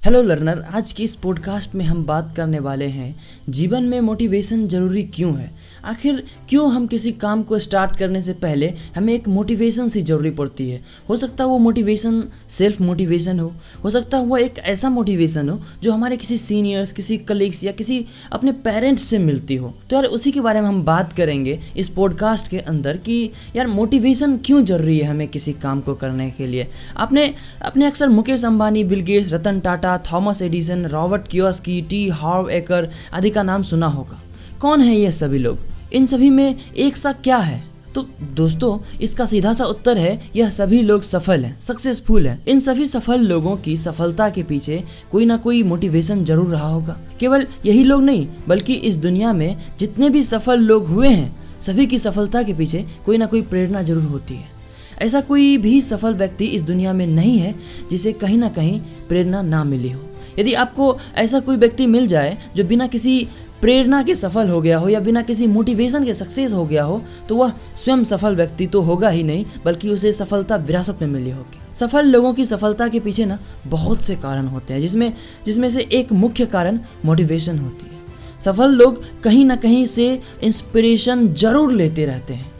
Hello learner, आज की इस पॉडकास्ट में हम बात करने वाले हैं जीवन में मोटिवेशन ज़रूरी क्यों है। आखिर क्यों हम किसी काम को स्टार्ट करने से पहले हमें एक मोटिवेशन सी ज़रूरी पड़ती है। हो सकता है वो मोटिवेशन सेल्फ मोटिवेशन हो सकता है वो एक ऐसा मोटिवेशन हो जो हमारे किसी सीनियर्स, किसी कलीग्स या किसी अपने पेरेंट्स से मिलती हो। तो यार उसी के बारे में हम बात करेंगे इस पॉडकास्ट के अंदर कि यार मोटिवेशन क्यों ज़रूरी है हमें किसी काम को करने के लिए। आपने अक्सर Mukesh Ambani, Bill Gates, Ratan Tata, Thomas Edison, Robert Kiyosaki, T Harv Eker आदि का नाम सुना होगा। कौन है ये सभी लोग? इन सभी में एक सा क्या है? तो दोस्तों, इसका सीधा सा उत्तर है यह सभी लोग सफल हैं, सक्सेसफुल हैं। इन सभी सफल लोगों की सफलता के पीछे कोई ना कोई मोटिवेशन जरूर रहा होगा। केवल यही लोग नहीं, बल्कि इस दुनिया में जितने भी सफल लोग हुए हैं सभी की सफलता के पीछे कोई ना कोई प्रेरणा जरूर होती है। ऐसा कोई भी सफल व्यक्ति इस दुनिया में नहीं है जिसे कहीं ना कहीं प्रेरणा ना मिली हो। यदि आपको ऐसा कोई व्यक्ति मिल जाए जो बिना किसी प्रेरणा के सफल हो गया हो या बिना किसी मोटिवेशन के सक्सेस हो गया हो, तो वह स्वयं सफल व्यक्ति तो होगा ही नहीं, बल्कि उसे सफलता विरासत में मिली होगी। सफल लोगों की सफलता के पीछे ना बहुत से कारण होते हैं, जिसमें से एक मुख्य कारण मोटिवेशन होती है। सफल लोग कहीं ना कहीं से इंस्पिरेशन जरूर लेते रहते हैं।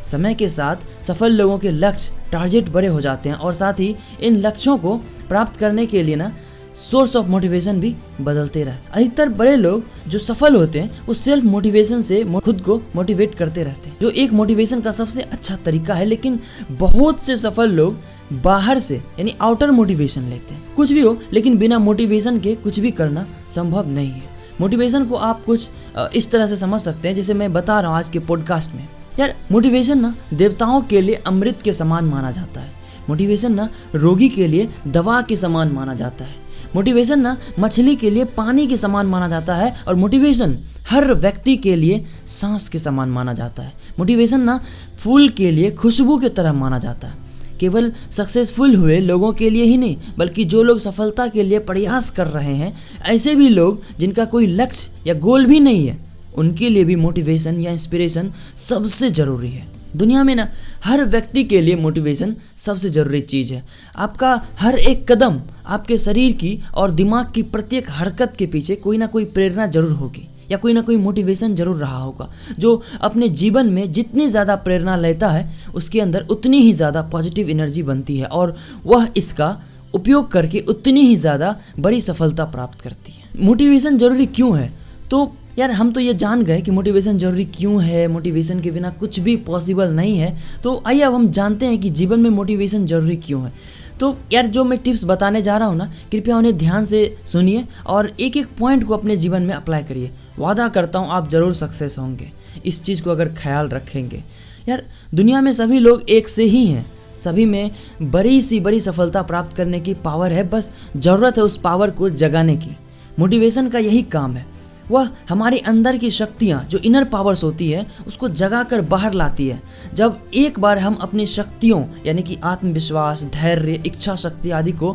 समय के साथ सफल लोगों के लक्ष्य, टारगेट बड़े हो जाते हैं और साथ ही इन लक्ष्यों को प्राप्त करने के लिए ना सोर्स ऑफ मोटिवेशन भी बदलते रहते हैं। अधिकतर बड़े लोग जो सफल होते हैं वो सेल्फ मोटिवेशन से खुद को मोटिवेट करते रहते हैं, जो एक मोटिवेशन का सबसे अच्छा तरीका है। लेकिन बहुत से सफल लोग बाहर से यानी आउटर मोटिवेशन लेते हैं। कुछ भी हो, लेकिन बिना मोटिवेशन के कुछ भी करना संभव नहीं है। मोटिवेशन को आप कुछ इस तरह से समझ सकते हैं जैसे मैं बता रहा हूँ आज के पॉडकास्ट में। यार मोटिवेशन ना देवताओं के लिए अमृत के समान माना जाता है। मोटिवेशन ना रोगी के लिए दवा के समान माना जाता है। मोटिवेशन ना मछली के लिए पानी के समान माना जाता है और मोटिवेशन हर व्यक्ति के लिए सांस के समान माना जाता है। मोटिवेशन ना फूल के लिए खुशबू की तरह माना जाता है। केवल सक्सेसफुल हुए लोगों के लिए ही नहीं, बल्कि जो लोग सफलता के लिए प्रयास कर रहे हैं, ऐसे भी लोग जिनका कोई लक्ष्य या गोल भी नहीं है, उनके लिए भी मोटिवेशन या इंस्पिरेशन सबसे ज़रूरी है। दुनिया में ना हर व्यक्ति के लिए मोटिवेशन सबसे ज़रूरी चीज़ है। आपका हर एक कदम, आपके शरीर की और दिमाग की प्रत्येक हरकत के पीछे कोई ना कोई प्रेरणा जरूर होगी या कोई ना कोई मोटिवेशन जरूर रहा होगा। जो अपने जीवन में जितनी ज़्यादा प्रेरणा लेता है उसके अंदर उतनी ही ज़्यादा पॉजिटिव एनर्जी बनती है और वह इसका उपयोग करके उतनी ही ज़्यादा बड़ी सफलता प्राप्त करती है। मोटिवेशन ज़रूरी क्यों है? तो यार हम तो ये जान गए कि मोटिवेशन ज़रूरी क्यों है, मोटिवेशन के बिना कुछ भी पॉसिबल नहीं है। तो आइए अब हम जानते हैं कि जीवन में मोटिवेशन ज़रूरी क्यों है। तो यार जो मैं टिप्स बताने जा रहा हूँ ना, कृपया उन्हें ध्यान से सुनिए और एक एक पॉइंट को अपने जीवन में अप्लाई करिए। वादा करता हूँ आप ज़रूर सक्सेस होंगे इस चीज़ को अगर ख्याल रखेंगे। यार दुनिया में सभी लोग एक से ही हैं, सभी में बड़ी सफलता प्राप्त करने की पावर है, बस ज़रूरत है उस पावर को जगाने की। मोटिवेशन का यही काम है, वह हमारे अंदर की शक्तियाँ जो इनर पावर्स होती है उसको जगाकर बाहर लाती है। जब एक बार हम अपनी शक्तियों यानी कि आत्मविश्वास, धैर्य, इच्छा शक्ति आदि को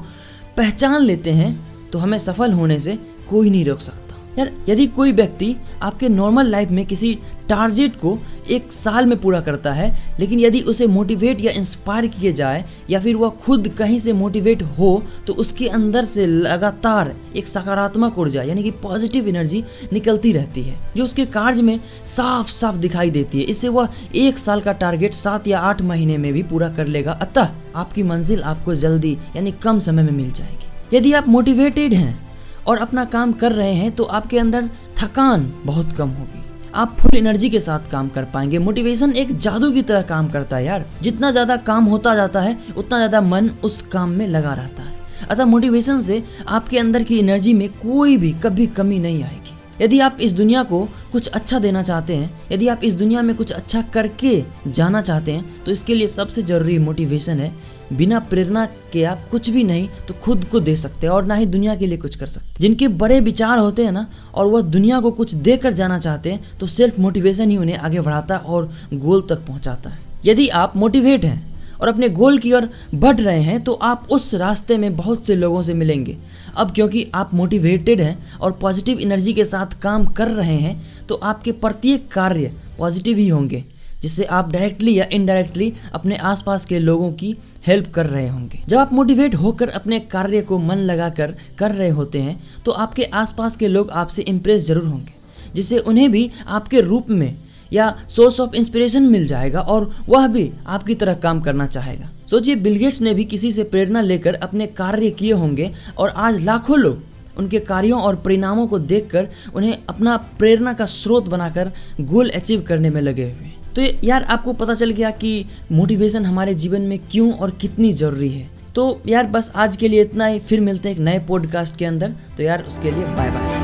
पहचान लेते हैं तो हमें सफल होने से कोई नहीं रोक सकता। यार यदि कोई व्यक्ति आपके नॉर्मल लाइफ में किसी टारगेट को एक साल में पूरा करता है, लेकिन यदि उसे मोटिवेट या इंस्पायर किए जाए या फिर वह खुद कहीं से मोटिवेट हो तो उसके अंदर से लगातार एक सकारात्मक ऊर्जा यानी कि पॉजिटिव एनर्जी निकलती रहती है जो उसके कार्य में साफ साफ दिखाई देती है। इससे वह एक साल का टारगेट 7 या 8 महीने में भी पूरा कर लेगा। अतः आपकी मंजिल आपको जल्दी यानी कम समय में मिल जाएगी। यदि आप मोटिवेटेड हैं और अपना काम कर रहे हैं तो आपके अंदर थकान बहुत कम होगी, आप फुल एनर्जी के साथ काम कर पाएंगे। मोटिवेशन एक जादू की तरह काम करता है यार। जितना ज़्यादा काम होता जाता है उतना ज़्यादा मन उस काम में लगा रहता है। अतः मोटिवेशन से आपके अंदर की एनर्जी में कोई भी कभी कमी नहीं आएगी। यदि आप इस दुनिया को कुछ अच्छा देना चाहते हैं, यदि आप इस दुनिया में कुछ अच्छा करके जाना चाहते हैं तो इसके लिए सबसे ज़रूरी मोटिवेशन है। बिना प्रेरणा के आप कुछ भी नहीं तो खुद को दे सकते और ना ही दुनिया के लिए कुछ कर सकते। जिनके बड़े विचार होते हैं ना और वह दुनिया को कुछ देकर जाना चाहते हैं तो सेल्फ मोटिवेशन ही उन्हें आगे बढ़ाता और गोल तक पहुंचाता है। यदि आप मोटिवेट हैं और अपने गोल की ओर बढ़ रहे हैं तो आप उस रास्ते में बहुत से लोगों से मिलेंगे। अब क्योंकि आप मोटिवेटेड हैं और पॉजिटिव एनर्जी के साथ काम कर रहे हैं तो आपके प्रत्येक कार्य पॉजिटिव ही होंगे, जिससे आप डायरेक्टली या इनडायरेक्टली अपने आसपास के लोगों की हेल्प कर रहे होंगे। जब आप मोटिवेट होकर अपने कार्य को मन लगाकर कर रहे होते हैं तो आपके आसपास के लोग आपसे इम्प्रेस जरूर होंगे, जिससे उन्हें भी आपके रूप में या सोर्स ऑफ इंस्पिरेशन मिल जाएगा और वह भी आपकी तरह काम करना चाहेगा। सोचिए, बिल गेट्स ने भी किसी से प्रेरणा लेकर अपने कार्य किए होंगे और आज लाखों लोग उनके कार्यों और परिणामों को देखकर उन्हें अपना प्रेरणा का स्रोत बनाकर गोल अचीव करने में लगे हुए। तो यार, आपको पता चल गया कि मोटिवेशन हमारे जीवन में क्यों और कितनी ज़रूरी है। तो यार बस आज के लिए इतना ही, फिर मिलते हैं एक नए पॉडकास्ट के अंदर। तो यार उसके लिए बाय बाय।